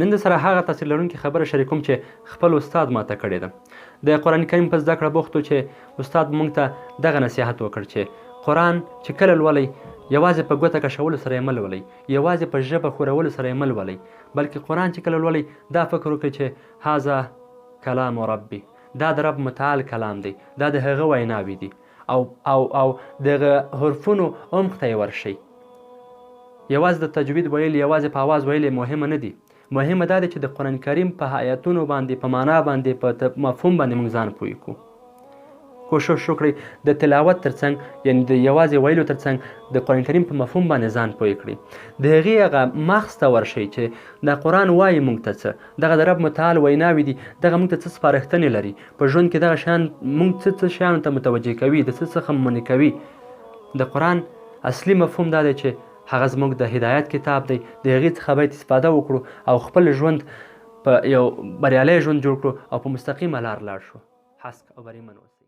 نن د سره هغه تاثیر لرونکې خبره شریکوم چې خپل استاد ماته کړې ده. د قرآن کریم په زده کړه بوخت و چې استاد موږ ته دغه نصیحت وکړ چې قرآن چې کله لولئ یوازې په ګوته کشولو سره یې مه لولئ، یوازې په ژبه ښورولو سره یې مه لولئ، بلکې قرآن چې کله لولئ دا فکر وکړئ چې هذا کلام ربي، دا د رب متعال کلام دی، دا د هغه ویناوې دي او دغه حرفونو عمق ته یې ورشئ. یوازې د تجوید ویل، یوازې په آواز ویل مهمه نه دي، مهمه دا دی چې د قرآن کریم په آیاتونو باندې، په معنا باندې، په مفهوم باندې موږ ځان پوه کړو. کوشش وکړئ د تلاوت ترڅنګ، یعنې د یوازې ویلو ترڅنګ د قرآن کریم په مفهوم باندې ځان پوه کړئ. د هغې هغه مغز ته ورشئ چې دا قرآن وایي موږ ته څه، دغه د رب متعال ویناوې دي، دغه موږ ته څه سپارښتنې لري په ژوند کې، دغه شیان موږ څه شیانو ته متوجه کوي، د څه څخه منع کوي. د قرآن اصلي مفهوم دا دی چې هغه زموږ د هدایت کتاب دی، د هغې څخه باید استفاده وکړو او خپل ژوند په یو بریالی ژوند جوړ کړو او په مستقیمه لار لاړ شو. حسک او بریمن اوسئ.